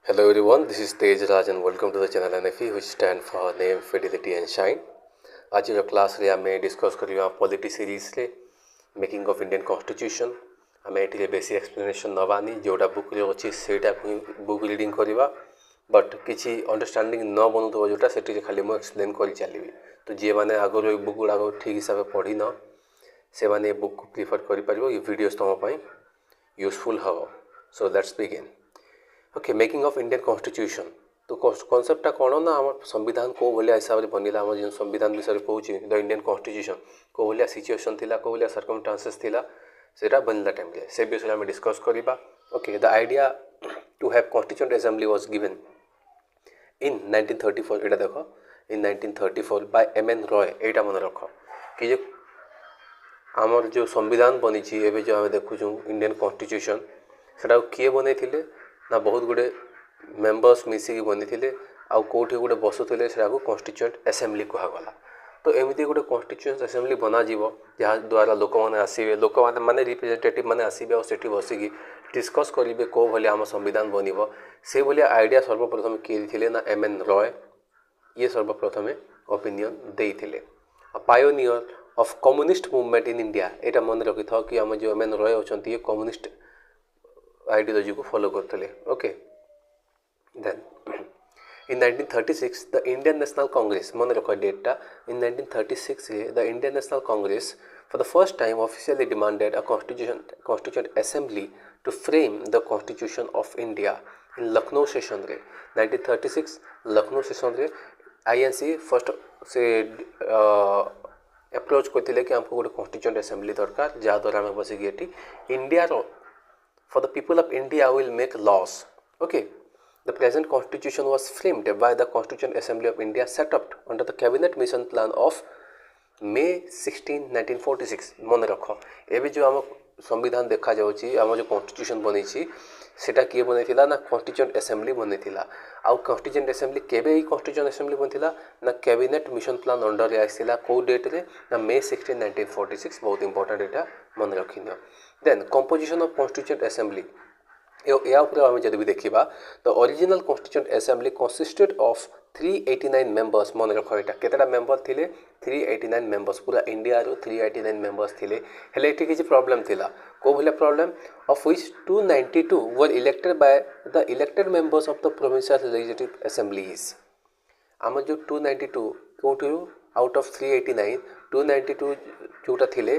Hello everyone, this is Tej Raj and welcome to the channel NFE which stand for Name, Fidelity and Shine. आज class रे आमे discuss करिया polity series रे making of Indian constitution आमे एठी बेसी explanation नबानी जोटा book रे अछि सेटा बुक रीडिंग करिवा बट किछि अंडरस्टैंडिंग न बनुतो जोटा सेठी खाली मु एक्सप्लेन करि चलीबी तो जे माने आगरो बुक गुडा ठीक हिसाब पढ़ी न से माने बुक को प्रिफर करि परिबो ये वीडियोस तम पई यूजफुल हबो so let's begin okay making of Indian constitution तो कॉन्सेप्टा कौन ना आम संविधान कौ भाया हिसाब से बनला आम जो संविधान विषय कहूँ द इंडियन कॉन्स्टिट्यूशन कौ भाया सिचुएशन थिला कौ भाया सर्कमस्टांसेस थिला सेटा बनला टाइम रे से विषय आम डिस्कस करबा okay the idea to have constituent assembly was given in 1934 एटा देखो इन 1934 बाय एम.एन. रॉय एटा मन रख कि जो आमर जो संविधान बनी एवं जो आम देखु इंडियन कॉन्स्टिट्यूशन सेटा किए बनै थिले ना बहुत गुड़े मेंबर्स मिसिकी बनी थे आउ कौटी गोटे बसुले कॉन्स्टिट्यूएंट असेंबली कहगला तो एमती गोटे कॉन्स्टिट्यूएंट असेंबली बनाଯିव जहाँ द्वारा लोक मैंने आसवे लोक मैंने रिप्रेजेंटेटिव मैंने आसवे और बसिकी डिस्कस करेंगे कौ भाया आम संविधान बनब से भाया आइडिया सर्वप्रथम किए थे ना एम.एन. रॉय ये सर्वप्रथम ओपिनियन देते pioneer of communist movement in India यहाँ मन रखी था कि आम जो एम.एन. रॉय अच्छा ये कम्युनिस्ट आइडियोलॉजी को फॉलो करते okay then in 1936 the Indian National Congress मन रख डेटा in 1936 the Indian National Congress for the first time officially demanded a constituent assembly to frame the constitution of India in Lucknow session रे 1936 लखनऊ सेशन रे आईएनसी फर्स्ट से अप्रोच करते कि हमको गोटे कॉन्स्टिट्यूएंट असेंबली दरकार जहाँ द्वारा आम बसिकी India for the people of India will make laws. Okay. The present constitution was framed by the Constituent Assembly of India set up under the cabinet mission plan of May 16, 1946. मन रख एवं जो आम संविधान देखा जाऊँगी आम जो कॉन्स्टिट्यूशन बनी सेटा किए बनी ना कॉन्स्टिट्यूएंट असेंबली बनी आउ कॉन्स्टिट्यूएंट असेंबली केबे कॉन्स्टिट्यूएंट असेंबली बनी ना कैबिनेट मिशन प्लान अंडर रे आसला कौ डेट रे ना May 16, 1946 बहुत इंपोर्टेंट एटा मन रखी नियो then composition of constituent assembly या आम जब भी देखा the original constituent assembly consisted of 389 members मन रख यहाँ केतटा मेंबर थिले 389 मेंबर्स पूरा इंडिया रो 389 मेंबर्स थिले हेले एठी किछि प्रॉब्लम थिला को भले problem of which 292 were elected by the elected members of the provincial legislative assemblies आम जो 292 कोठी आउट ऑफ 389 292 जोटा थिले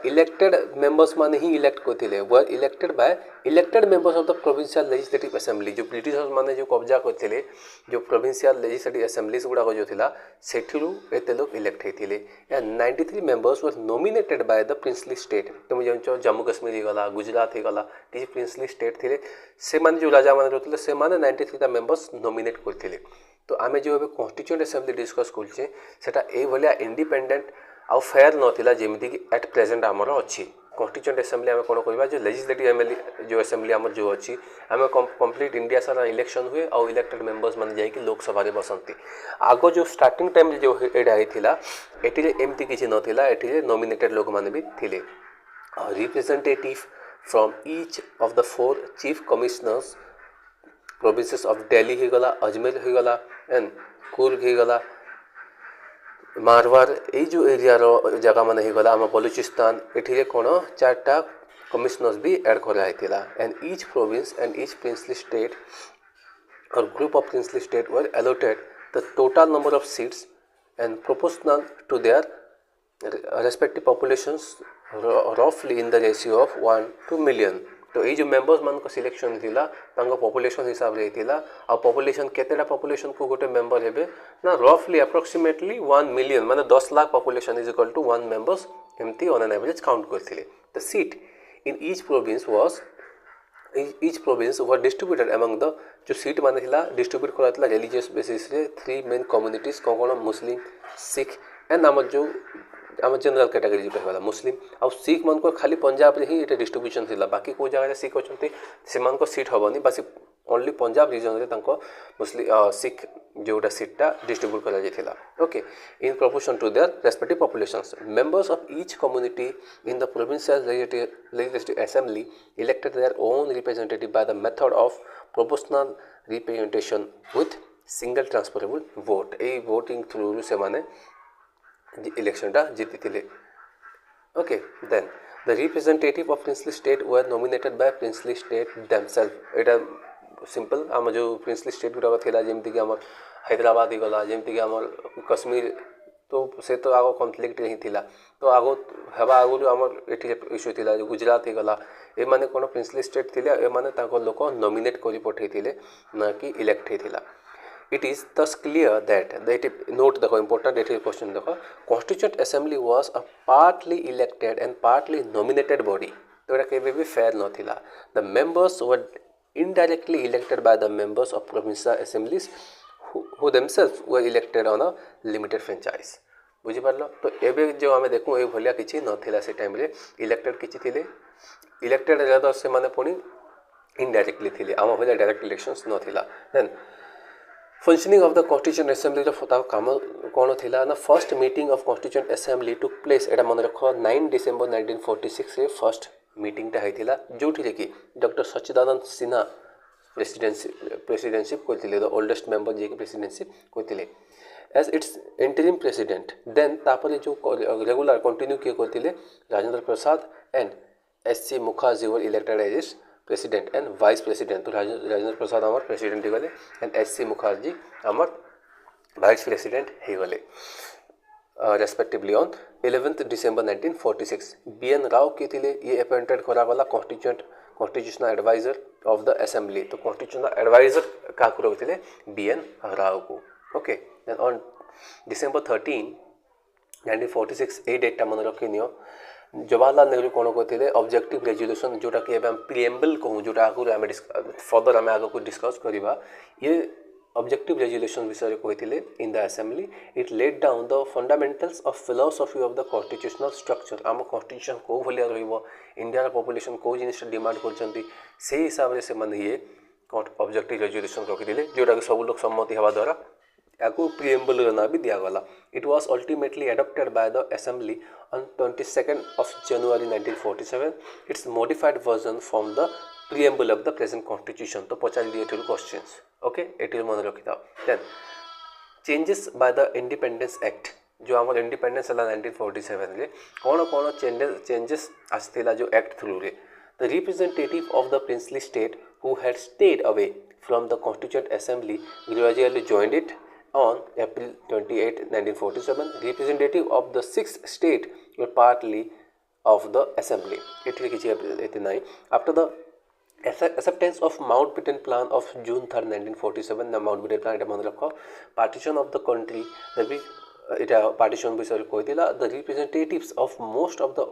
इलेक्टेड मेंबर्स माने ही इलेक्ट करथिले were elected by elected members of the provincial legislative assembly जो ब्रिटिशर्स माने जो कब्जा करथिले जो प्रोविंशियल लेजिस्लेटिव असेंबलीज गुडा जो थिला सेठिरु एते लोग इलेक्ट हेथिले 93 members were nominated by the princely state तुम जानछो जम्मू कश्मीर ही गला गुजरात ही गला किछि प्रिंसली स्टेट थिले से माने जो राजा माने रहथिले से माने 93 टा मेंबर्स नॉमिनेट करथिले तो आम जो कॉन्स्टिट्यूएंट असेंबली डिस्कस करछे सेटा ए भलिया इंडिपेंडेंट आउ फेयर नथिला जेमिति कि एट प्रेजेंट आमर अच्छी कॉन्स्टिट्यूएंट असेंबली आम कौन कहवा जो लेजिस्लेटिव जो असेंबली आम जो अच्छी आम कंप्लीट इंडिया सारा इलेक्शन हुए और इलेक्टेड मेंबर्स मान जाकि लोकसभा रे बसंती आग जो स्टार्टिंग टाइम जो एटा होता ये एमती किसी नाला ये नॉमिनेटेड लोक मैंने भी थिले representative from each of the 4 chief commissioners provinces of Delhi ही गला अजमेर ही गला एंड कुर्ग ही गला मारवाड़ ये जो एरिया रो जगह मान ही गला आम बलूचिस्तान ये कौन 4टा कमिश्नर्स भी एड कराइला and each province and each princely state और group of princely state were allotted the total number of seats and proportional to their respective populations रफली in the ratio of 1 to million तो ये जो members मान selection थिला population हिसाब रे थिला आ पॉपुलेशन केतेटा पॉपुलेशन को गोटे मेंबर हेबे ना रफली अप्रोक्सीमेटली 1 million माने 10 lakh population is equal to 1 members एमती ऑन एन एवरेज काउंट करथिले the seat in each province were distributed among the जो सीट माने थिला डिस्ट्रीब्यूट कराथिला रिलीजियस बेसिस रे 3 मेन कम्युनिटीज कोन मुस्लिम सिख एंड आम जो आम जनरल कैटेगरी जो कहला मुस्लिम आउ सिख मन को खाली पंजाब रे ही ये डिस्ट्रीब्यूशन थिला बाकी को जगह सिख अच्छे से सीट हेनी बस ओनली पंजाब रीजन रे तांको मुस्लिम सिख जोटा सीटा डिस्ट्रीब्यूट करा जायथिला okay in proportion to their respective populations members of each community in the provincial legislative assembly elected their own representative by the method of proportional representation with single transferable vote a voting through से माने election टा जीति थिले okay then the representative of princely state were nominated by princely state themselves एटा simple आम जो princely state गुड़ाक थिला जेमति कि हमर हैदराबाद गला जेमति कि हमर कश्मीर तो से तो आगो कॉन्फ्लिक्ट ही थिला तो आगो हेबा आगु हमर एठी इश्यू थिला जो गुजरात गला ए माने कोन प्रिंसली स्टेट थिला ए माने ताको लोक नॉमिनेट करि पठै थिले ना कि elect हेथिला It is thus clear that note the important question Constituent Assembly was a partly elected and partly nominated body. तो एटा केबे भी fair नथिला. The members were indirectly elected by the members of provincial assemblies who themselves were elected on a limited franchise. बुझी पारलो तो एबे जो हमें देखू ए भलिया किछि नथिला से टाइम रे इलेक्टेड किछि थिले इलेक्टेड रेदर से माने पुनी इनडायरेक्टली थिले आम भलिया डायरेक्ट इलेक्शंस नथिला. Then Functioning of the Constituent Assembly काम कौन थिला ना first meeting of Constituent Assembly took place एटा मन रख 9 डिसेंबर 1946 रे फर्स्ट मीटिंग टा हैथिला जोठी रे कि डॉक्टर सच्चिदानंद सिन्हा प्रेसिडेंटशिप करथिले द ओल्डेस्ट मेंबर जे कि प्रेसिडेंटशिप करथिले as its interim president then तापर जो रेगुलर कंटिन्यू किए करथिले Rajendra Prasad and SC Mukherjee were elected as president and vice president तो राजेंद्र प्रसाद आमर प्रेसिडेंट ही गले एंड एससी मुखर्जी आमर वाइस प्रेसिडेंट ही गले respectively on 11 December 1946 B N Rao के थिले ये अपॉइंटेड करा गला constitutional adviser of the assembly तो कॉन्स्टिट्यूशनल एडवाइजर का करो थिले बीएन राव को ओके देन ऑन डिसेंबर 13 1946 ए डेट मन रखिनियो जवाहरलाल नेहरू कौन कहते ऑब्जेक्टिव रेजोल्यूशन जोटा कि प्रिएम्बल कहूँ जोटा आगु फर्दर आम आग को डिस्कस करवा ये ऑब्जेक्टिव रेजोल्यूशन विषय कहते in the assembly it laid down the fundamentals of philosophy of the constitutional structure आम कॉन्स्टिट्यूशन कौ भाया इंडिया पॉपुलेशन कौ जिनिस डिमांड कर हिसाब से ये ऑब्जेक्टिव रेजोल्यूशन रखिले जोटा कि सब लोग सम्मति हवा द्वारा याकू प्रिएम्बल ना भी दिगला it was ultimately adopted by the assembly on 22nd of January 1947 its modified version from the preamble of the present constitution तो पचार दिए क्वेश्चंस ओके एटी मन रखी था then changes by the Independence Act जो आम इंडिपेंडेंस है 1947 रे कौन कौन चेंजेस आसला जो एक्ट थ्रू रे the representative of the princely state who had stayed away from the constituent assembly gradually joined it on April 28, 1947, representative of the 6th state were partly of the assembly. After the acceptance of Mountbatten Plan of June 3, 1947, the Mountbatten Plan partition of the country, partition the representatives of most of the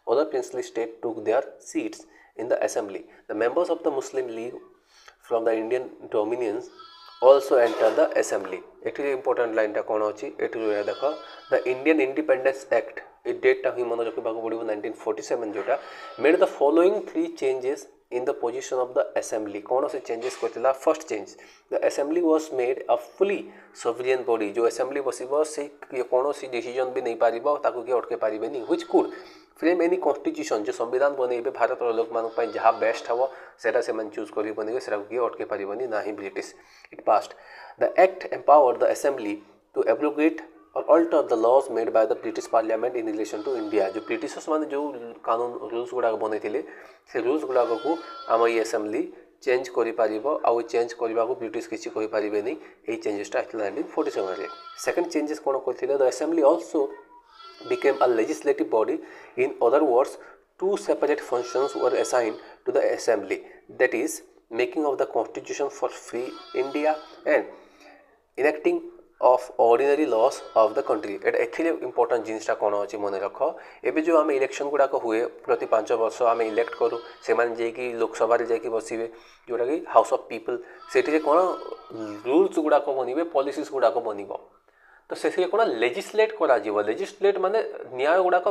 other princely states took their seats in the assembly. The members of the Muslim League from the Indian Dominions also enter the assembly. It is important line कौन अच्छी ये देख the Indian Independence Act ये data ही मन रखा पड़ो 1947 जोटा made the following 3 changes in the position of the assembly कौन से चेंजेस करथिला first change the assembly was made a fully sovereign body जो असेंबली बसिबो से कौन सी डिसीजन भी नहीं पारिबो ताको के अटके पारिबेनी which could frame any constitution जो संविधान बनइबे भारत लोक मानक जहाँ बेस्ट हम से चूज कर बनइबे से किए अटके पारिबनी ना ही British it passed the act empower the assembly to abrogate और alter the laws made by the British parliament in relation to India जो ब्रिटिशर्स मैंने जो कानून रूल्स गुड़ाक बनई से रूल्स गुड़ाक को आम ये असेंबली चेंज कर चेंज करने को ब्रिटिश किसी कहींपारे यही चेंजेसटा 1947 सेकेंड चेंजेस कौन करते the assembly also became a legislative body. In other words, 2 separate functions were assigned to the assembly, that is making of the constitution for free India and enacting of ordinary laws of the country. एथिले important जिनिसटा कौन अच्छी मन रख एबे जो आम election गुड़ाक हुए प्रति 5 वर्ष आम इलेक्ट करूँ से जाकि लोकसभा जाकि बसवे जोटा कि हाउस ऑफ पीपल से कौन रूल्स गुड़ाक बनवे पॉलिसीज गुड़ाक बनब तो से कौन लेजिस्लेट करा लेजिस्लेट माने न्याय गुड़ाक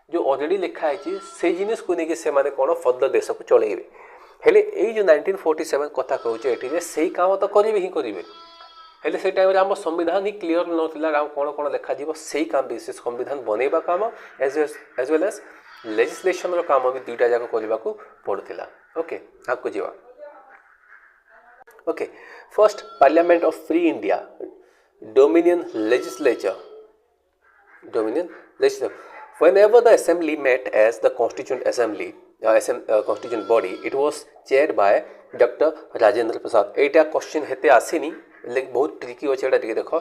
जो ऑलरेडी लिखाई से जिनिस को लेकिन से माने कौन फर्दर देश को चलेबे हेले यही जो 1947 कथा कहूँ से काम तो करेंगे ही करेंगे हेले से टाइम आम संविधान ही क्लीयर नाला कौन कौन लिखा से काम विशेष संविधान बनइबा काम एज वेल एज लेजिस्लेशन काम भी दुईटा जाक करने को पड़ता ओके आगे जावा Okay, first Parliament of Free India, Dominion Legislature. Whenever the assembly met as the constituent assembly, constituent body, it was chaired by Dr. Rajendra Prasad. Etah question हेते आसीनी लेकिन बहुत ट्रिकी अच्छे एटा देख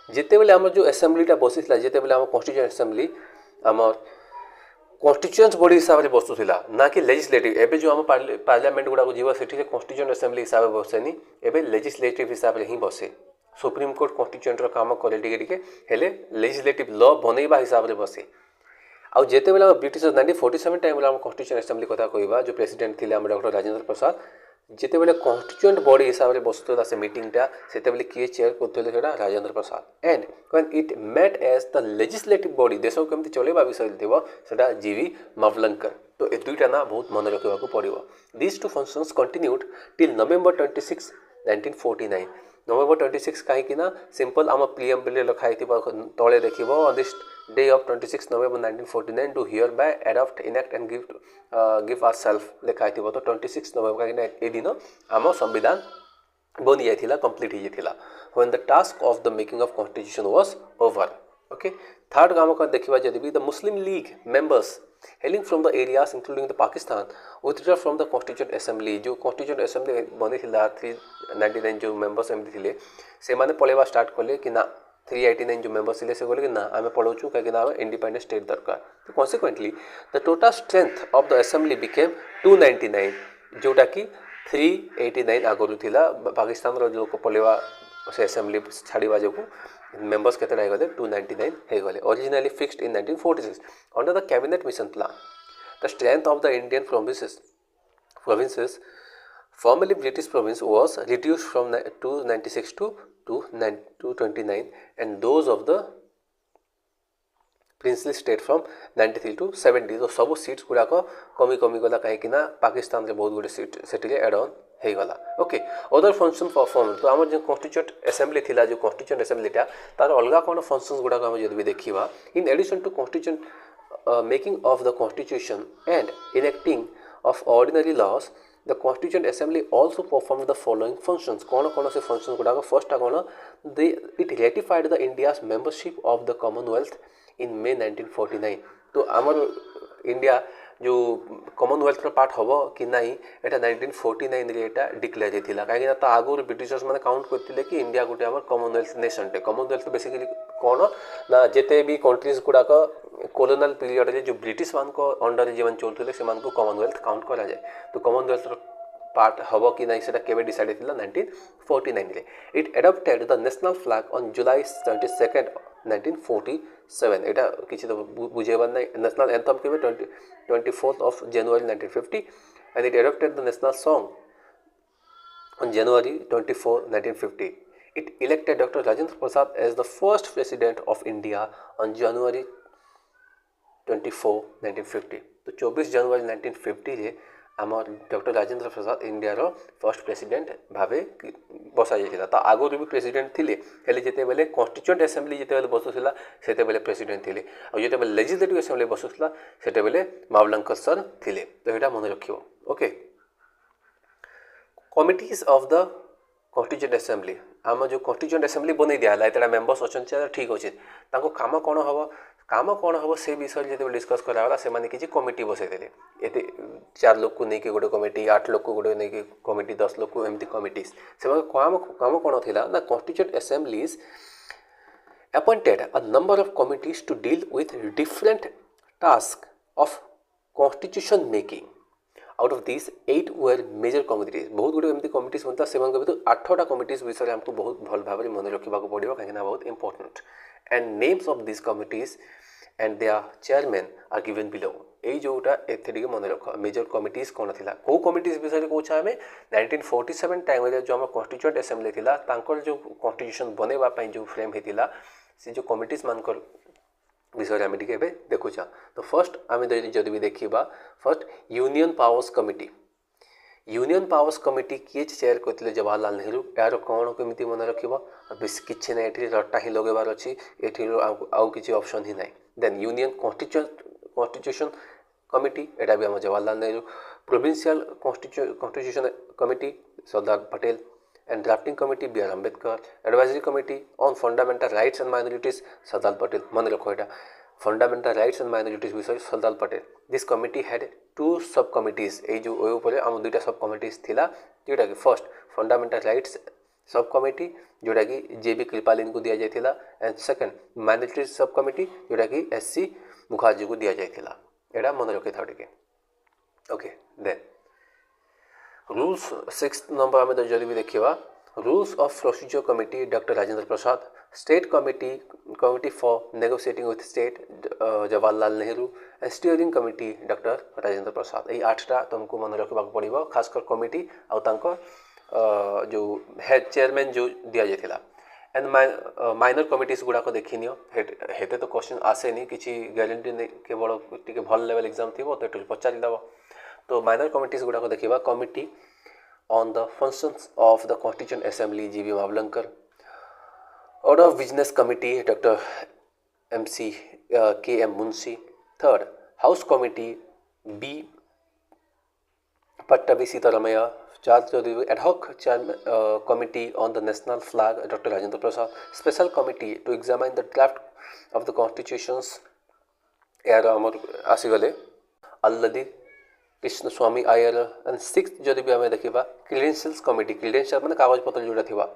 जिते बेले आम जो असेंबलीटा बसीला जिते बेले आम कन्स्टिट्यूएंट असेंबली आम कन्स्टिट्यूएंट बॉडी हिसाब से बसुला ना कि लेजिस्लेटिव एबे जो आम पार्लियामेंट गुड़ा जीव से कन्स्टिट्यूएंट असेंबली हिसाब से बसेनी एबे लेजिस्लेटिव हिसाब से ही बसे सुप्रीम कोर्ट कन्स्टिट्यूएंट काम करे टिके हेले लेजिस्लेटिव लॉ बनैबा हिसाब से बसे आउ जेते बेला ब्रिटिश 1947 टाइम बेला कन्स्टिट्यूएंट असेंबली कथा कहबा जो प्रेसिडेंट थिले हम डॉक्टर राजेंद्र प्रसाद जिते बेले कन्स्टिट्यूएंट बॉडी हिसाब से बसुला से मीटिंगटा सेते बेले किए चेयर करथले सेटा Rajendra Prasad and when it met as the legislative body देश को केमती चलेबा विषय थिबो सेटा जीवी मावलंकर तो ए दुईटा ना बहुत मन रखिबा को पड़िबो these two functions continued till November 26 1949 November 26 कहीं ना सिंपल आम प्रियम्बल लिखाई तले देखो on this day of 26 November 1949 do hereby adopt enact and give ourselves लिखाई तो 26 नवेम्बर कहीं ए दिन आम संविधान बनी जाइए कंप्लीट हो जाइए when the task of the making of constitution was over okay third काम का देखा जब भी the Muslim league members hailing from the areas including the Pakistan withdraw from the constituent assembly जो constituent assembly बनी थी 399 जो मेंबर्स एमती थिले से माने पळेबा स्टार्ट कले कि ना 389 जो मेंबर्स थिले से कहले कि ना आमे पळौचु काहे कि ना इंडिपेंडेंट स्टेट दरकार तो consequently the total strength of the assembly became 299 जोटा कि 389 आगरु थिला पाकिस्तान रो जो पळेबा से असेंबली छाड़ीबा जो members केते रह गले 299 हे गले originally fixed in 1946 under the cabinet mission plan the strength of the Indian provinces formerly British province was reduced from 296 to 229 and those of the princely state from 93 to 70 तो सब seats गुड़ा को कमी कमी गला कहीं कि ना पाकिस्तान रे बहुत गुड़े सीट सेटिले एड ऑन हे गला ओके अदर फंक्शन परफॉर्म तो आम जो कॉन्स्टिट्यूएंट असेंबली थिला जो कॉन्स्टिट्यूएंट असेंबलीटा तार अलग कौन फंक्शंस गुड़ा को जब भी देखा in addition to constituent making of the constitution and enacting of ordinary laws the constituent assembly also perform the following functions कौन कौन से फंक्शंस गुड़ा फर्स्ट कौन it ratified the India's membership of the Commonwealth in May 1949 तो आमर India जो Commonwealth part हम कि ना यहाँ 1949 रे एटा डिक्लेयर होता कहीं आगुरी ब्रिटिशर्स मैंने काउंट करते कि इंडिया गोटे आम कॉमनवेल्थ नेशन टे कॉमनवेल्थ बेसिकली कौन ना जिते भी कंट्रीज गुड़ाक कोलोनियल पीरियड जो ब्रिटिश मान अंडर जो चलते से कॉमनवेल्थ काउंट करा जाए तो कॉमनवेल्थ पार्ट हम कि ना से केवे डिसाइड होता 1949 रे it adopted the national flag on July 22 1947 एटा किसी तो बुझेबार ना नेशनल एंथम के 24th of January 1950 and it adopted the national song on January 24, 1950. It elected Dr. Rajendra Prasad as the first president of India on January 24, 1950. तो 24 जनवरी 1950 रे आम doctor Rajendra प्रसाद India row first president भावे बसा जाइए आगुरी भी president थिले हेले जेते बेले कॉन्स्टिट्यूएंट असेंबली जेते बेले बसुला सेते बेले प्रेसिडेंट थिले और जेते बेले लेजिस्लेटिव असेंबली बसुला सेते बेले मावलंकर सर थिले तो एटा मन रखियो okay committees of the constituent assembly आम जो कॉन्स्टिट्यूएंट असेंबली बनै दिया एटा मेंबर्स अच्छा ठीक अच्छे काम कौन हम से विषय जो डिस्कस कराला से माने किसी कमिटी बसईदे ये 4 लोग को लेकिन गोटे कमिटी 8 लोग को गोटे नहीं कमिटी 10 लोग को एमती कमिटीज से काम कौन थी ना constituent assemblies appointed a number of committees to deal with different task of constitution making out of this 8 were major committees बहुत गुटे एमती कमिटीज बनता से 8टा कमिटीज विषय हमको बहुत भल भाव में मन रखा पड़ो कहीं बहुत important and names of this committees and their chairman are given below यही जोटा एथे मन रख मेजर कमिटीज कौन थी कौ कमिटीज विषय कौन आम 1947 टाइम जो आम कॉन्स्टिट्यूएंट असेंबली थी जो कॉन्स्टिट्यूशन बनवाई जो फ्रेम होता से जो कमिटीज मान विषय आम टे देखुचा तो फर्स्ट आम जब भी देखा फर्स्ट यूनियन पावर्स कमिटी किए चेयर करते जवाहरलाल नेहरू यार कौन केमी मन रखा बेस कि ना ये रटा ही लगेबार अच्छी ये आउ किसी ऑप्शन ही ना देन यूनियन कॉन्स्टिट्यूशन कमिटी एटा भी आम Jawaharlal Nehru provincial constitution committee Sardar Patel and drafting committee B.R. Ambedkar, advisory committee on fundamental rights and minorities Sardar Patel. मन रखो एटा fundamental rights and minorities विषय Sardar Patel. This committee had two sub committees. ए जो OYO परे आम दुईटा सब committees थिला जोटा कि first fundamental rights सब कमिटी जोटा कि जेबी कृपालिन को दिया जाइथिला एंड सेकंड minorities सब कमिटी जोटा कि एससी मुखर्जी को दिया जाइथिला. एटा मन रखि था टिके. Okay then rules 6th number आम जदि भी देखा rules of procedure committee doctor Rajendra Prasad, state committee for negotiating with state Jawaharlal Nehru and steering committee doctor Rajendra Prasad. यही 8टा तुमको मन रखा पड़ो खासकर कमिटी आउ जो हेड चेयरमैन जो दि जाइए एंड माइनर कमिटीज गुड़ाक देखी नियो हेते तो क्वेश्चन आसेनी किसी ग्यारंटी नहीं केवल टी भल लेवल एग्जाम थी तो पचारिदेव. तो माइनर कमिटीज गुड़ाक देखा committee on the functions of the constituent assembly G V. Mavalankar, order of business committee doctor MC K.M. Munshi, third house committee B Pattabhi Sitaramayya, ad hoc committee on the national flag doctor Rajendra Prasad, special committee to examine the draft of the constitutions यार आमर आसीगले अल्लदी कृष्ण स्वामी आयर and 6th जदि भी आम देखा credentials committee, credential माने कागज पत्र जोड़ा थिबा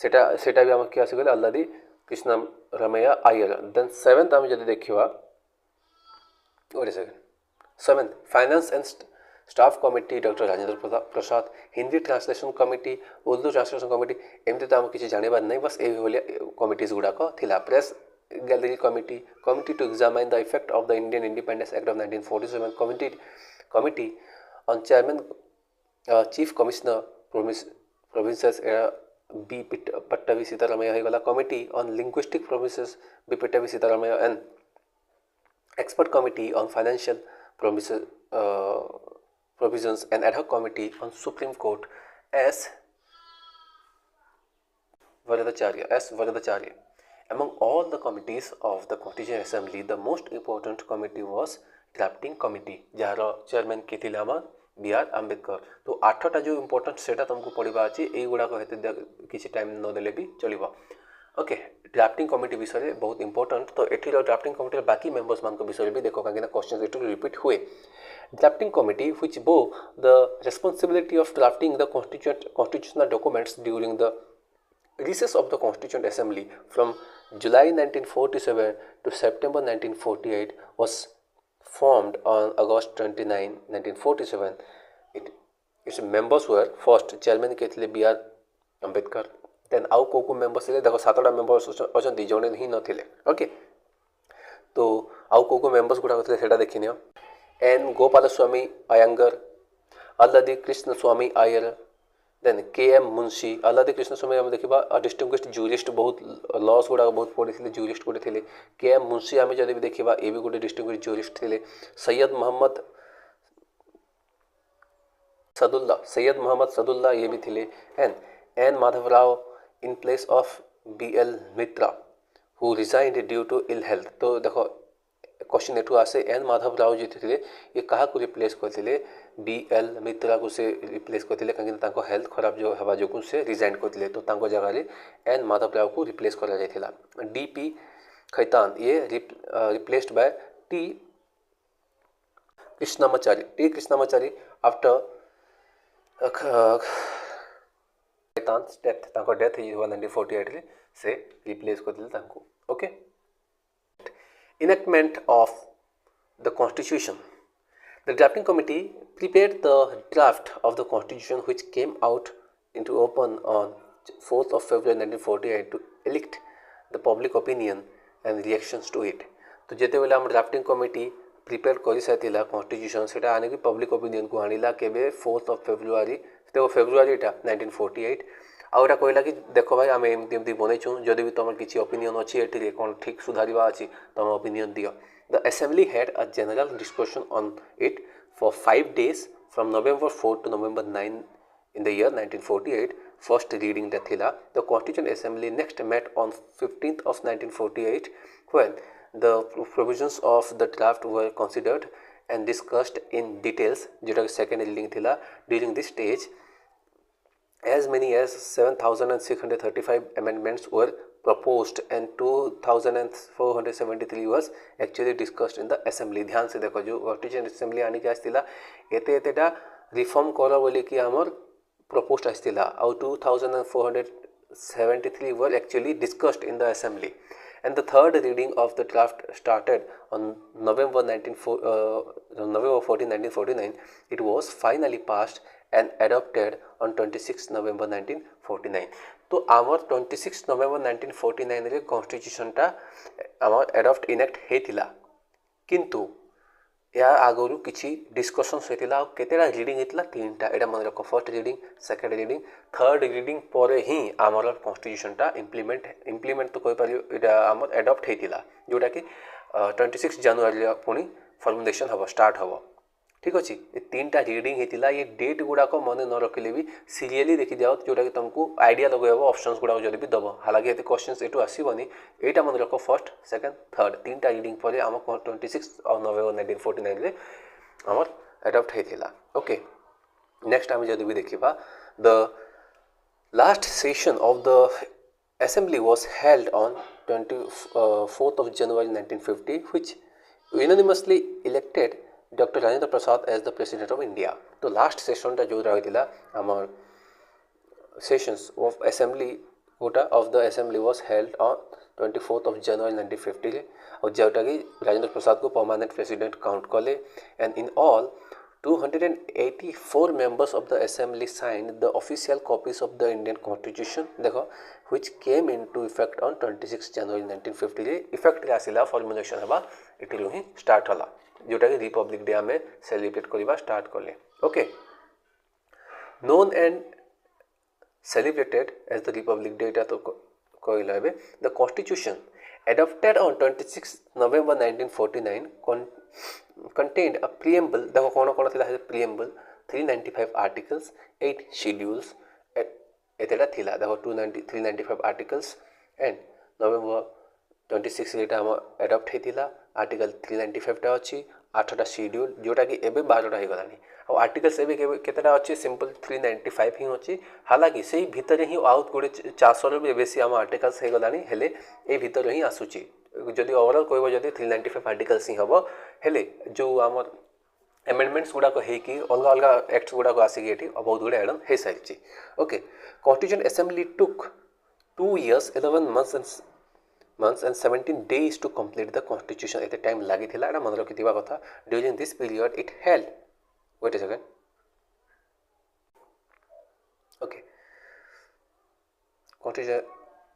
सेटा भी आम किए आसीगले अल्लदी कृष्ण रमैया आयर. देन 7th आम जदि देखा wait second 7th finance and staff committee doctor Rajendra Prasad, Hindi translation committee, Urdu translation committee एमती तो आम किसी जानवर नहीं बस ये कमिटीज गुड़ाक थिला. Press gallery committee, committee to examine the effect of the Indian Independence Act of 1947, committee on chairman chief commissioner provinces B Pattabhi Sitaramayya होगा, committee on linguistic provinces B Pattabhi Sitaramayya and expert committee on financial provisions and ad hoc committee on Supreme Court S. Varadacharya. Among all the committees of the Constituent Assembly, the most important committee was drafting committee, jar chairman के थिले आम B.R. Ambedkar. तो 8टा जो important सेटा तुमको पढ़ा अच्छी यही गुड़ाक हेतु किसी टाइम नदेले भी चलो. ओके ड्राफ्टिंग कमिटी विषय बहुत इंपोर्टेंट. तो ये ड्राफ्टिंग कमिटी बाकी मेंबर्स मान विषय भी देख कहीं क्वेश्चन ये रिपीट हुए. Drafting committee which bore the responsibility of drafting the constitutional documents during the recess of the Constituent Assembly from July 1947 to September 1948 was formed on August 29, 1947. Its members were first chairman के थे B.R. Ambedkar. Then आउ को members थे देखो 7टा members अच्छा जड़े ही नथिले. Okay तो आउ को मेम्बर्स गुड़ाक थे देखी नियो एन गोपालस्वामी अयंगर, अल्लदी कृष्ण स्वामी आयर, देन K.M. मुंशी, अल्लदी कृष्ण स्वामी आम देखा डिस्टिंग्विश्ड जूरिस्ट बहुत लॉस गुड़ाक बहुत पढ़ी थे जूरिस्ट गोटे थे. K.M. मुंशी आम जब भी देखा ये भी गोटे डिस्टिंग्विश्ड जूरिस्ट थे. सैयद मोहम्मद सदुल्ला ये भी थे. And N. Madhav Rao in place of B.L. Mitra who resigned due to ill health. तो देखो क्वेश्चन एठू आसे एन माधव राव जी थे ये कहा को रिप्लेस करते B.L. मित्रा को से रिप्लेस करते कहीं हेल्थ खराब जो हवा जो से रिजाइन करते तो जगह एन माधव राव को रिप्लेस करा जाइथिला. D.P. खैतान ये replaced by T. Krishnamachari after death death हुआ 1948 से रिप्लेस करते. Okay enactment of the constitution. The drafting committee prepared the draft of the constitution which came out into open on 4th of February 1948 to elicit the public opinion and reactions to it. तो जेते बेला हम drafting committee prepare कर सारी constitution से आने की public opinion को आनिला केबे 4th of February देखो फेब्रुआरी 1948 आउटा कहला कि देख भाई आम एमती बनईचु जदि भी तुम किसी ओपिनियन अच्छी ये कौन ठीक सुधारवा अच्छी तुम ओपिनियन दियो. The assembly had a general discussion on it for 5 days from November 4 to November 9 in the year 1948. First reading that thila. The Constituent Assembly next met on 15th of 1948 when the provisions of the draft were considered and discussed in details. जो second reading thila. During this stage as many as 7,635 amendments were proposed and 2,473 was actually discussed in the assembly. ध्यान से देखो जो constitution assembly आने के आसला एते एतेटा reform करो बोली कि हमर प्रपोज्ड आसला और 2,473 were actually discussed in the assembly. And the third reading of the draft started on November 14, 1949. It was finally passed and adopted on 26 November 1949. तो आमर 26 नवेम्बर 1949 रे कॉन्स्टिट्यूशन टा आमर एडॉप्ट इनेक्ट हेतिला किंतु या आगरू किछि डिस्कशन्स हेतिला और केतेरा रीडिंग हेतिला तीनटा एटा मन रखो first reading second reading third reading परे ही आमर कॉन्स्टिट्यूशन टा इम्प्लीमेंट तो कोइ पारियो एटा आमर एडॉप्ट हेतिला जोटा कि 26 जनवरी पुनी फॉर्मुलेशन हबो स्टार्ट हबो ठीक अच्छे ये तीन टा रीडिंग होता ये डेट गुड़ाक मन न रखिले भी सीरियली देखी जाओ जोटा कि तुमको आइडिया लगेब ऑप्शंस गुड़ाक जब भी दब हालांकि ये क्वेश्चन एटू आसबनी यहाँ मन रख फर्स्ट सेकंड थर्ड तीन टा रीडिंग पर आम 26 नवेम्बर 1949 रे आमर एडॉप्ट होता ओके नेक्स्ट आम जब भी देखा the last session of the assembly was held on 24th of January 1950 which unanimously elected Dr. Rajendra Prasad as the President of India. तो लास्ट सेशन टा जो रही आमर sessions of assembly Kota of the assembly was held on 24th of January 1950 और जोटा कि राजेंद्र प्रसाद को permanent president count कले and in all 284 members of the assembly signed the official copies of the Indian Constitution देखो which came into effect on 26 January 1950 रे effect आसिला formulation हबा इटिलु ही start होला जोटा कि रिपब्लिक डे आम सेलिब्रेट करवा स्टार्ट कले okay known and celebrated as the Republic Day तो कहला the constitution adopted on 26 November 1949 contained a preamble देखो कौन कौन थिला preamble 395 articles 8 schedules एतेटा थिला देखो 395 articles and November 26 रे हम एडॉप्ट हेतिला आर्टिकल 395 टा अछि 8 टा शेड्यूल जोटा कि एबे 12 टा हे गलानी और आर्टिकल्स एबे केतेटा अछि सिंपल 395 ही अछि हालांकि सेही भितर ही आउट गुडे 400 रे बेसी हम आर्टिकल्स हे गलानी हेले ए भितर ही आसुची जदि ओवरऑल कहबो जदि 395 आर्टिकल्स ही हबो हेले जो हमर अमेंडमेंट्स गुडा को हे कि अलग अलग एक्ट्स गुडा को आसी गेटी बहुत गुडे Aiden hey साइछि okay constitution assembly took 2 years 11 months and 17 days to complete the constitution at the time lagi thila eta मन रखिथिबा कथा during this period it held wait a second okay constitution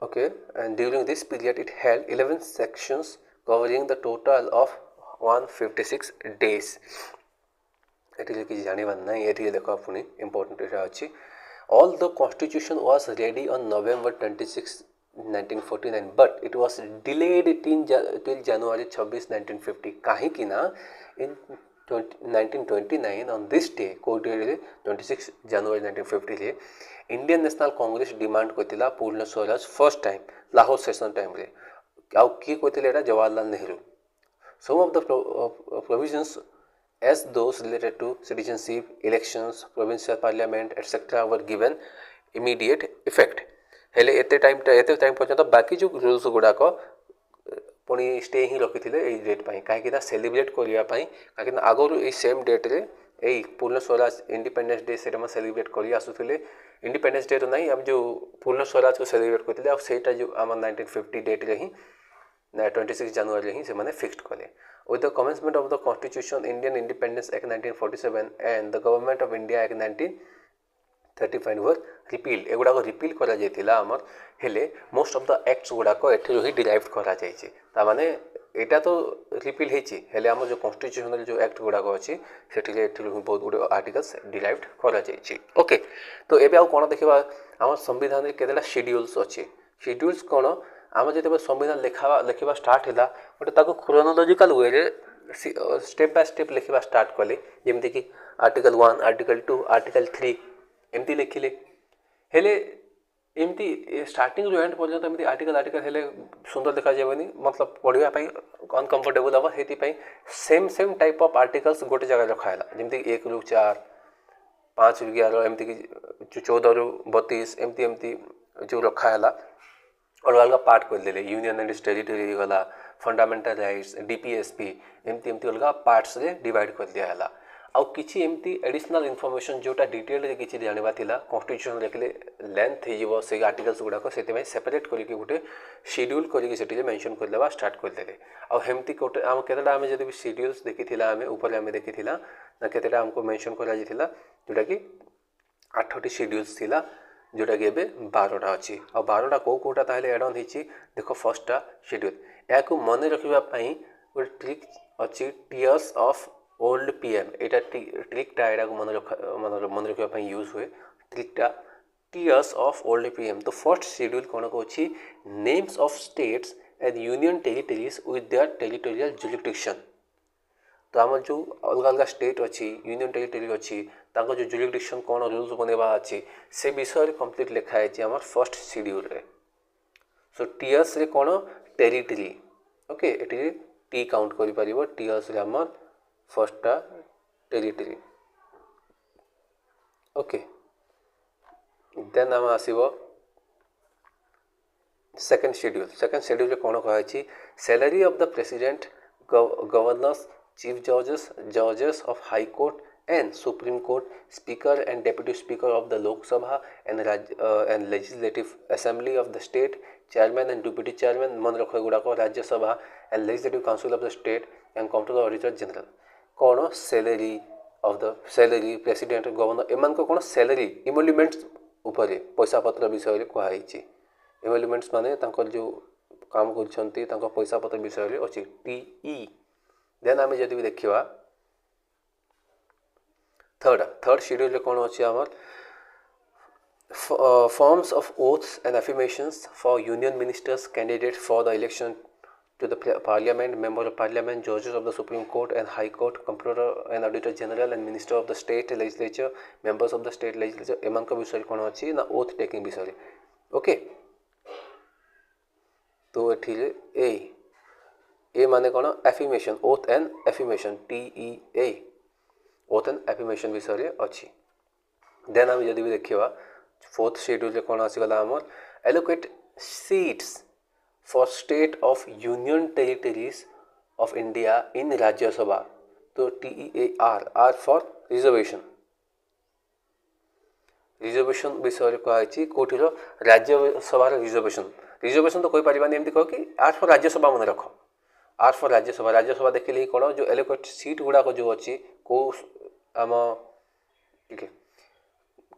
okay and during this period it held 11 sections covering the total of 156 days eighty कि जानिबा नै eighty देखो पुनी important एटा अछि all the constitution was ready on November 26 1949 but it was delayed till January 26 1950 काहे कि ना in 1929 on this day code 26 January 1950 रे Indian National Congress demand करथिला पूर्ण Swaraj first time Lahore session time रे आउ की कहथिले एटा Jawaharlal Nehru some of the provisions as those related to citizenship elections provincial parliament etc were given immediate effect हेले एते टाइम पर्यंत बाकी जो रूल्स गुड़ाक पुणी स्टे ही रखिथिले एई डेट पई काहे कि सेलिब्रेट करिया पई काहे कि आगरु एई सेम डेट रे एई पूर्ण स्वराज इंडिपेंडेंस डे सेटा में सेलिब्रेट करि आसुथिले इंडिपेंडेंस डे तो नहीं अब जो पूर्ण स्वराज को सेलिब्रेट करथिले अब सेटा जो आम 1950 डेट रे ही 26 जनवरी ही से माने फिक्स्ड कले with the commencement of the constitution Indian Independence Act 1947 and the Government of India Act 1935 were repealed एगुड़ा को रिपील करा जाइतिला हमर हेले मोस्ट ऑफ द एक्ट्स गुड़ा को एठिरो ही डिराइव करा जाइछि ता माने एटा तो रिपील हेछि हेले हमर जो कॉन्स्टिट्यूशनल जो एक्ट गुड़ा को अछि सेठिले एठिरो ही बहुत गुडे आर्टिकल्स डिराइव्ड करा जाइछि ओके तो एबे आ कोन देखिबा हमर संविधान रे केतेला शेड्यूल्स अछि शेड्यूल्स कोन आम जो संविधान लिखा स्टार्ट है गोटे क्रोनोलॉजिकल वे रे स्टेप बाय स्टेप लिखा स्टार्ट कले जमती कि आर्टिकल 1 आर्टिकल 2 आर्टिकल 3 एमती लिखिले हेले एमती स्टार्टिंग जो एंड पर्यंत एमती आर्टिकल हेले सुंदर देखा जाबनी मतलब पढ़िया पई अनकंफर्टेबल हबा हेती पई सेम टाइप ऑफ आर्टिकल्स गोटे जगह रखा है जमती 1 ରୁ 4 5 ରୁ 11 एमती कि 14 ରୁ 32 एमती एमती जो रखा है अलग अलग पार्ट करदे यूनियन एंड टेरिटरी गला फंडामेंटल राइट्स डीपीएसपी एमती एमती अलग पार्ट्स रे डिवाइड कर दिया है आउ किछि एमती एडिशनल इनफॉरमेशन जोटा डिटेल रे किछि जानबा थिला कॉन्स्टिट्यूशन देखले लेंथ हे से आर्टिकल्स गुडा को सेते सेपरेट करके गोटे शेड्यूल करके सेठी मेंशन कर देबा स्टार्ट कर देले आउ हेमती कोटे हम केतेटा हम जदी शेड्यूल्स देखिथिला हम ऊपर हम देखिथिला ना केतेटा हमको मेंशन करा जिथिला जोटा कि 8टी शेड्यूल्स थिला जोटा कि एबे 12टा अछि आ 12टा कोटा ताहले एड ऑन हिची देखो फर्स्टटा शेड्यूल या को मन रखिबा पई गोटे ट्रिक अछि टीयर्स ऑफ ओल्ड पीएम एटा ट्रिकटा एटा को मन रखिबा पई यूज हुए ट्रिकटा टीयर्स ऑफ ओल्ड पीएम तो फर्स्ट शेड्यूल कोन को अछि names of states and union territories with their territorial jurisdiction तो आम जो अलग अलग स्टेट अच्छी यूनियन टेरिटरी अच्छी ताको जो जुरिडिक्शन कौन रूल्स बनवा अच्छी से विषय कंप्लीट लिखाई आम फर्स्ट शेड्यूल रे सो टीयर्स रे कौन टेरिटरी ओके ये टी काउंट करि परिबो टीयर्स रे आम फर्स्टटा टेरिटरी ओके देन आम आसीबो सेकंड शेड्यूल रे कौन कहा salary of the president governors Chief judges of High Court and Supreme Court, Speaker and Deputy Speaker of the Lok Sabha and Legislative Assembly of the State, Chairman and Deputy Chairman, मन रखो गुड़ा को राज्य सभा and Legislative Council of the State and come to the Auditor General. कौन salary president governor एमान को कौन सैलरी इमोल्यूमेंट्स ऊपर पैसा पत्र विषय कहुई इमोल्यूमेंट्स माने तांकर जो काम करछंती तांकर पैसा पत्र विषय रे अछि टीई देन आम जब देखा थर्ड शेड्यूल रे कौन अच्छी आम forms of oaths and affirmations for union ministers candidate for the election to the parliament member of parliament जजेस of the supreme court and high court comptroller and auditor general and minister of the state legislature members of the state legislature एमान विषय कौन अच्छी ना oath taking विषय okay तो ये ए माने कौन affirmation oath and affirmation tea oath and affirmation विषय अच्छी देन आम जब देखा फोर्थ शेड्यूल रे कौन आसीगला आम allocate seats for state of union territories of India इन राज्यसभा तो टीईए आर फॉर रिजर्वेशन विषय कहुई कौटिर राज्यसभा रिजर्वेशन तो कोई पारिबानी एमती कह कि आर फॉर राज्यसभा मन रख आर फॉर राज्यसभा देखिले कौन जो एलोकेट सीट गुड़ाक जो अच्छी कौ आम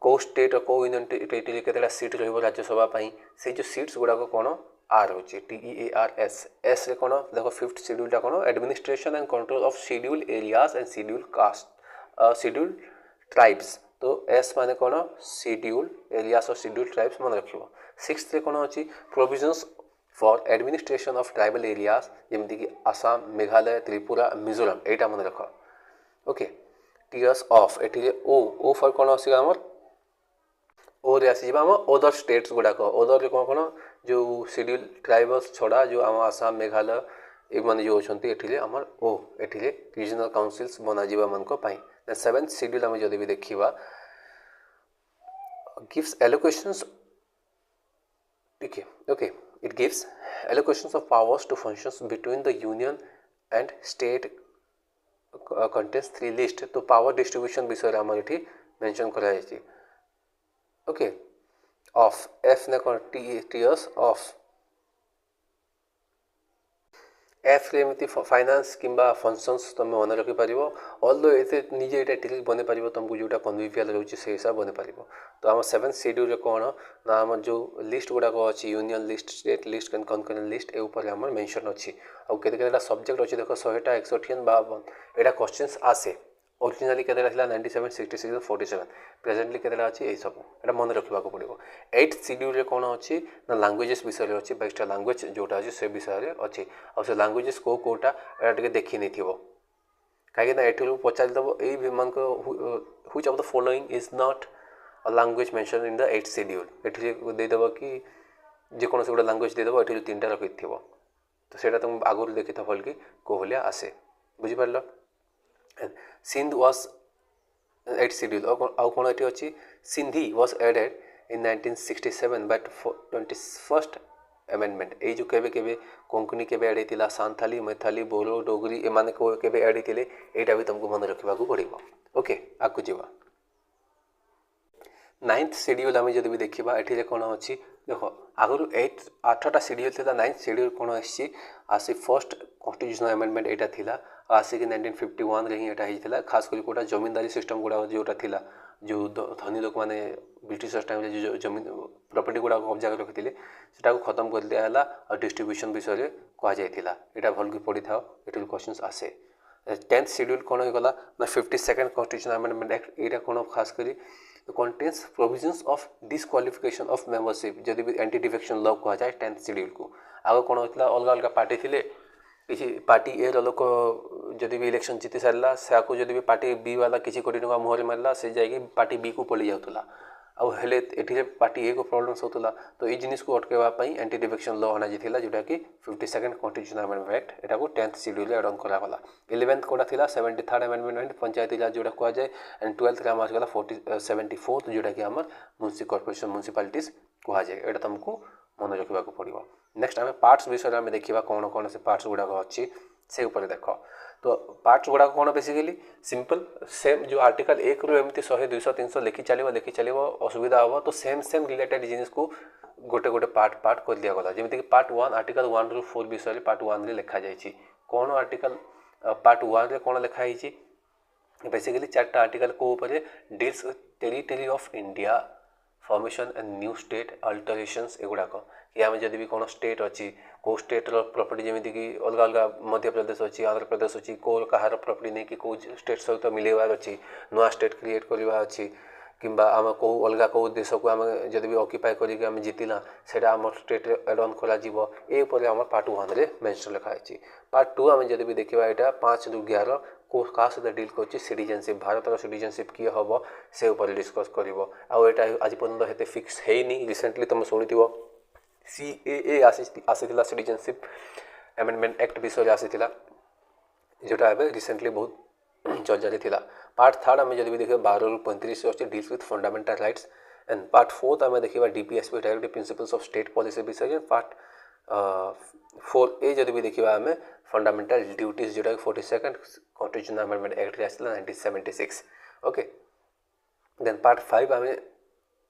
कौ स्टेट कौ यूनियन टेरिटरी केतेटा सीट रहिबो राज्यसभा पई से जो सीट्स गुड़ाक कौन आर होची TEARS रे कौन देखो फिफ्थ शेड्यूलटा कौन administration and control of schedule areas and schedule caste schedule tribes तो एस माने कौन शेड्यूल एरियाज और शेड्यूल ट्राइब्स मन रखिबो सिक्स्थ रे कौन अच्छी provisions for administration of tribal areas जमती कि आसाम मेघालय त्रिपुरा मिजोरम एटा मन रख ओके टीयर्स ऑफ एटी ओ फॉर कौन आसी आमर ओ रे आसी आम अदर स्टेट्स गुड़ाक अदर कौन कौन जो शेड्यूल ट्राइबल्स छड़ा जो आम आसाम मेघालय ये मैंने जो अच्छा ये आमर ओ ये रीजनल काउंसिल्स बनाଯିबा मानक पाई सेवेंथ शेड्यूल आम जब भी देखा gives allocations okay it gives allocations of powers to functions between the union and state contains 3 list तो power distribution विषय आम ये मेंशन कराई ओके ऑफ एफ ने कौन टीयर्स ऑफ एफ रे एमती फाइनान्स किंबा फंक्शंस तुम मन रखिपर अल्दो ये निजे ये ट्रिक बन पार तुमको जोटा कन्विवियल रोचे से हिसाब बन पार तो आम सेवेंथ शेड्यूल कौन ना आम जो लिस्ट गुड़ाक अच्छी union list state list and concurrent list A ऊपर आम मेंशन अच्छी आउ केते सब्जेक्ट अच्छी देख 100टा 158 52 एटा क्वेश्चंस आसे ओरिजिनली केतेटा 97 66 47 प्रेजेंटली केतेटा अच्छी यही सब एटा मन रखा पड़ो 8th शेड्यूल रे कौन अच्छी ना लैंग्वेजेस विषय अच्छी 22टा लैंग्वेज जोटा अच्छी से विषय अच्छी आ से लैंग्वेजेस कोटा एटा देखी नहीं थी कहीं ये पचारिदेव ये मान which of the following is not a language mention in the 8th schedule ये देदेव कि जेकोसी गोटे लैंग्वेज देदेव ये 3टा रखी तो सेटा तुम आगुरी देखी था भल कि कौ भाया आसे बुझिपार सिंध वाज 8 शेड्यूल आउ कौन ये अच्छी Sindhi was added in 1967 but 21st amendment ये जो केबे केबे कोंकणी केबे एड होता सांथाली मैथाली बोरो डोगरी एमाने केबे एड होते यहाँ भी तुमको मन रखा पड़ो ओके आगु जावा 9th शेड्यूल आम जब भी देखा ये कौन अच्छी देख आगु 8टा शेड्यूल था 9th शेड्यूल कौन आसी फर्स्ट कॉन्स्टिट्यूशनल अमेंडमेंट यहाँ था आसिक 1951 रे ही होता खास कर कोटा जमींदारी सिस्टम गुड़ा जोटा था जो धनी लोक मैंने ब्रिटिश टाइम जो जमीन प्रॉपर्टी गुड़ा कब्जा कर रखी से खत्म कर दिया और डिस्ट्रीब्यूशन विषय कहला यहाँ भल कि पढ़ी था ये क्वेश्चन आसे 10th शेड्यूल कौन होगा ना 52nd कॉन्स्टिट्यूशनल अमेंडमेंट एक्ट यहाँ कौन खास करी contains provisions of disqualification of membership जदि भी एंटी डिफेक्शन लॉ कह जाए 10th शेड्यूल को आगे कौन होता अलग अलग पार्टी थे किसी पार्टी ए लोक जदि भी इलेक्शन जीति सारा से जदि भी पार्टी बी वाला किसी कोटी टका मुहर मारला से जाकि पार्टी बी को पलि जाऊला आउे ये पार्टी ए को प्रॉब्लम्स होता तो ये जिनिस को अटकाई एंटी डिफेक्शन लॉ अना जाता जोटा कि 52nd कॉन्स्टिट्यूशनल अमेंडमेंट एक्ट यहाँ को 10th शेड्यूल एड ऑन कराला 11th कोटा था 73rd अमेंडमेंट पंचायती राज जोटा कह जाए एंड 12th आम आसगला 74th जोटा कि आम म्युनिसिपल कॉर्पोरेशन म्युनिसिपालिटीज कह जाए यहाँ तुमको मन रखा पड़ो नेक्स्ट आम पार्ट्स विषय में देखा कौन कौन से पार्ट्स गुड़ाक अच्छी से उपर देख तो पार्ट्स गुड़ाक कौन बेसिकली सिंपल सेम जो आर्टिकल 1 रु एमती 100 200 300 लिखी चलो असुविधा हम तो सेम रिलेटेड जिनिस को गोटे गोटे पार्ट कर दिगला जमीक कि पार्ट 1 आर्टिकल 1 रु 4 विषय पार्ट 1 रे लिखा जाइए कौन आर्टिकल पार्ट 1 रे कौन लिखाई बेसिकली 4टा आर्टिकल को deals with territory of India formation and new state alterations एगुड़ाक कि आम जब भी कौन स्टेट अच्छी कौ स्टेट प्रॉपर्टी जमीक कि अलग अलग मध्य प्रदेश अच्छी आंध्र प्रदेश अच्छी कौ कहार प्रॉपर्टी नहीं कि कौ स्टेट सहित मिलेबार अच्छी नुआ स्टेट क्रिएट करवा अच्छी किंबा आम कौ अलग कौ देश को आम जब भी ऑक्युपाई करके आम जीतला से आम स्टेट एड ऑन कर आम पार्ट 1 रे मेंशन लिखाई पार्ट 2 आम जब भी देखा यहाँ 5 रु 11 को क्या सहित डील कर सिटीजनशिप भारतर सिटीजनशिप किए हम से ऊपर डिस्कस कर आज पर्यटन हेते फिक्स है रिसेंटली तुम शुणी CAA आसीला सिटीजनशिप अमेंडमेंट एक्ट विषय आसीला जोटा रिसेंटली बहुत चर्चा थी पार्ट 3 आम जब भी देखा 12 रु 35 अच्छे deals with fundamental rights and part 4 आम देखा DPSP directive principles of state policy विषय पार्ट 4A जब भी देखा आम फंडामेंटल ड्यूटीज जोटा 42nd कॉन्स्टिट्यूशनल अमेंडमेंट एक्ट आसला 1976 ओके देन पार्ट 5 आम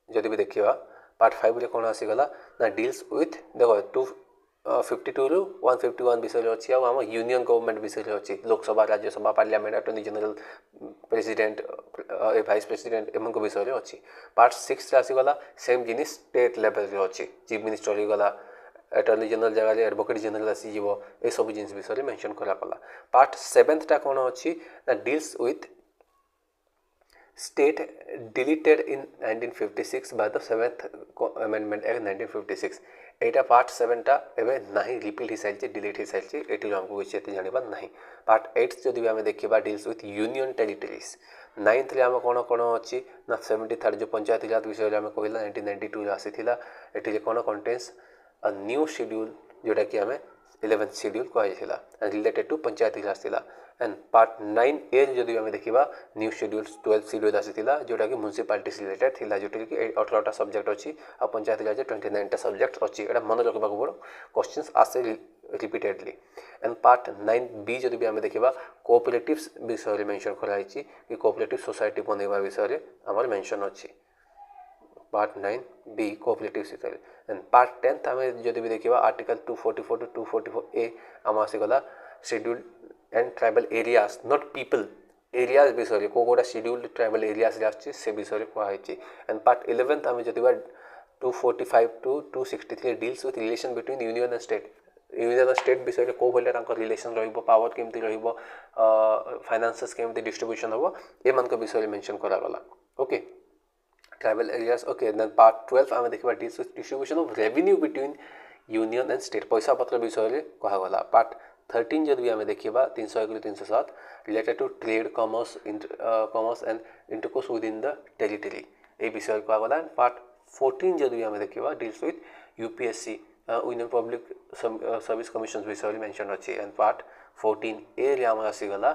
जब भी देखा पार्ट 5 रे कौन आसीगला ना डील्स विथ देखो 252 रु 151 विषय अच्छी आम यूनियन गवर्नमेंट विषय अच्छी Lok Sabha Rajya Sabha parliament attorney general president vice president एम विषय अच्छी पार्ट 6 आसीगला सेम जिनिस स्टेट लेवल अच्छी चीफ मिनिस्टर होगा अटर्नी जनरल जगह एडवोकेट जनरल आसीज ये सब जिन विषय मेंशन कराला पार्ट 7टा कौन अच्छी ना deals with state deleted in 1956 by the 7th amendment act 1956 यहाँ पार्ट 7टा एवं ना रिपीट हो सारी डिलीट हो सारी ये आमको किसी जानवर ना पार्ट 8 जब आम देखा deals with union territories 9th रे आम कौन कौन अच्छी ना 73rd जो पंचायती राज विषय आम कहला 1992 आसीला ये कौन कंटेन्स अ न्यू शेड्यूल जोटा कि आम 11th शेड्यूल कहला रिलेटेड टू पंचायती राज था एंड पार्ट 9A जब आम देखा न्यू शेड्यूल 12th शेड्यूल आसीला जोटा कि म्युनिसिपालिटी रिलेटेड था जोटा कि 18टा सब्जेक्ट अच्छी आ पंचायती राज 29टा सब्जेक्ट अच्छी यहाँ मन रखा पड़ो क्वेश्चन आसे रिपीटेडली एंड पार्ट 9B जब आम देखा कोऑपरेटिव्स विषय मेंशन कराई कि कोऑपरेटिव सोसाइटी बनवा विषय आम मेंशन अच्छी पार्ट 9B कोऑपरेटिव विषय एंड पार्ट 10 आम जब भी देखा आर्टिकल 244 टू 244A आम आसीगला schedule and tribal areas not people areas विषय को गोटा शेड्यूल्ड ट्राइबल एरियाज से विषय कहुई एंड पार्ट 11 आम जब 245 to 263 deals with relation between union and state विषय कौ भाया रिलेशन रवर केमती फाइनेंसेस केमती डिस्ट्रीब्यूशन हम ये विषय मेंशन करागला okay tribal areas okay then part 12 आम देखा deals with distribution of revenue between union and state पैसा पत्र विषय कहगला पार्ट 13 जब भी आम देखा 301 रु 307 related to trade commerce and intercourse with in the territory ये विषय कहगला पार्ट 14 जब भी आम देखा deals with UPSC union public service commission विषय मेंशन अच्छी एंड पार्ट 14A रे आम आसीगला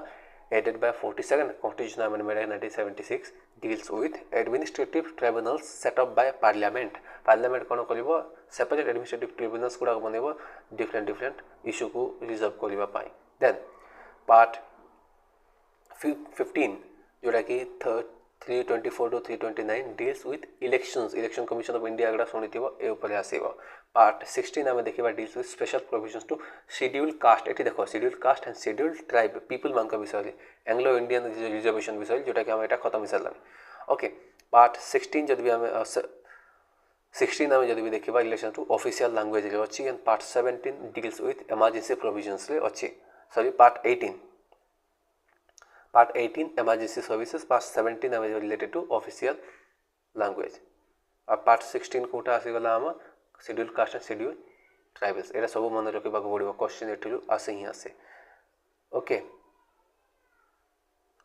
added by 42nd Constitutional Amendment Act 1976 deals with administrative tribunals set up by Parliament. Parliament कौन करिवो separate administrative tribunals गुड़ा बनेबो different issue को resolve करिवा पाई. Then part 15 जोड़ा कि 324 to 329 deals with elections. Election Commission of India अगड़ा सुनिथिबो ए ऊपर आसीबो. Part 16 आमे देखिबा deals with special provisions to scheduled caste. एठी देखो scheduled caste and scheduled tribe people मान का विषय एंग्लो इंडियन रिजर्वेशन विषय जोटा कि हम एटा खत्म हिसाब ओके. पार्ट 16 जदि आमे 16 आमे जदि देखिबा रिलेशन टू ऑफिशियल लैंग्वेज रे अछि and part 17 deals with emergency provisions रे अछि. Sorry part 18 emergency services, part 17 आमे रिलेटेड टू ऑफिशियल लैंग्वेज और पार्ट 16 कोटा आसी गला हम schedule caste and schedule tribals. एटा सब मन रखिबा को पड़िबो क्वेश्चन एठिलु आसे ही आसे. Okay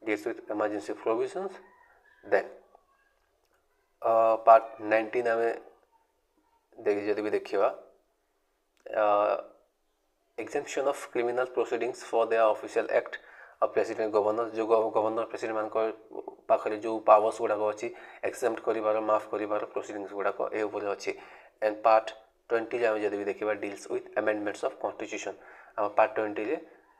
deals with emergency provisions. Then part 19 आमे देखि जदि भी देखिबा exemption of criminal proceedings for their official act of president governor जो गवर्नर प्रेसिडेंट मान पाखरे जो पावर्स गुड़ा अच्छी एक्सेप्ट करिवार माफ करिवार प्रोसीडिंग्स गुड़ा ए ऊपर अच्छी. एंड पार्ट 20 आम जब भी देखा deals with amendments of constitution. आम पार्ट 20 रे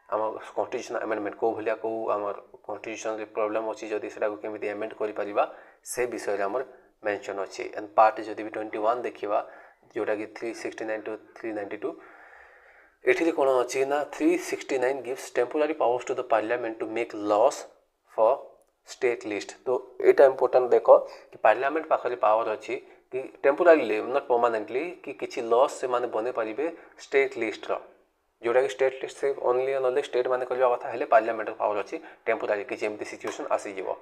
आम कॉन्स्टिट्यूशन अमेंडमेंट को भलिया को आम कॉन्स्टिट्यूशन रे प्रॉब्लम अच्छी जदि सेटा को केमिति अमेंड करि परिबा से विषय रे हमर मेंशन अच्छी. एंड पार्ट जदि भी 21 देखिबा जोटा कि 369 टू 392 एठी कौन अच्छी ना 369 gives temporary powers to the parliament to make laws for state list. तो यहाँ इंपोर्टेंट देख कि पार्लियामेंट पाखे पावर अच्छी कि टेम्पोरारी नॉट परमानेंटली कि किसी लॉस से माने बने पारे स्टेट लिस्ट जोटा कि स्टेट लिस्ट से ओनली एंड ओनली स्टेट माने करबा कथा हेले पार्लियामेंट पावर अच्छी टेम्पोरारी किसी एमती सिचुएशन आसीजिव.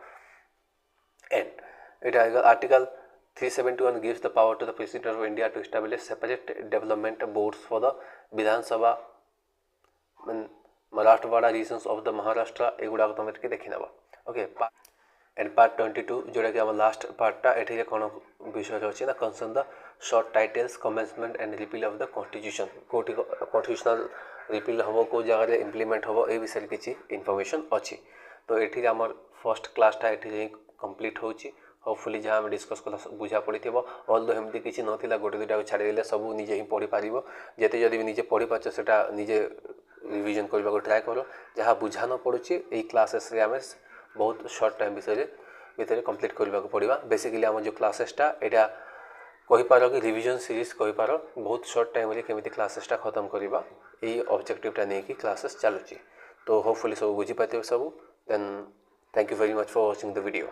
एंड यहाँ article 371 gives the power to the President of India to establish separate development boards for the Vidhan Sabha, Marathwada regions of the Maharashtra. एगुड़ा को तुम एटके देखि नबा. ओके एंड पार्ट 22 जोड़ा कि हम लास्ट पार्टटा एठी कौन विषय अच्छी ना concern the short titles commencement and repeal of the constitution. कोटी कॉन्स्टिट्यूशनल रिपील हम को जगह इम्प्लीमेंट हम ए विषय किसी इनफॉरमेशन अच्छी. तो ये आम फर्स्ट क्लासटा ये कंप्लीट होची. होपफुली जहाँ आम डिस्कस कला बुझा पड़ी थी अल्दो एमती किसी नाला गोटे दुटा छाड़देले सब निजे ही पढ़ी पार जिते जब निजे पढ़ी पार्छ से निजे रिविजन करने को ट्राए कर जहाँ बुझा न पड़ुची यही क्लासेस आम बहुत शॉर्ट टाइम भितर कंप्लीट करने को पड़ा. बेसिकली आम जो क्लासेसटा यहाँ कहीपर कि रिविजन सीरीज कहीपर बहुत शॉर्ट टाइम केमी क्लासेसटा खत्म करवा यही ऑब्जेक्टिवटा नहीं कि क्लासेस चलुची. तो होपफुली सब बुझीपारे सब. Then thank you very much for watching the video.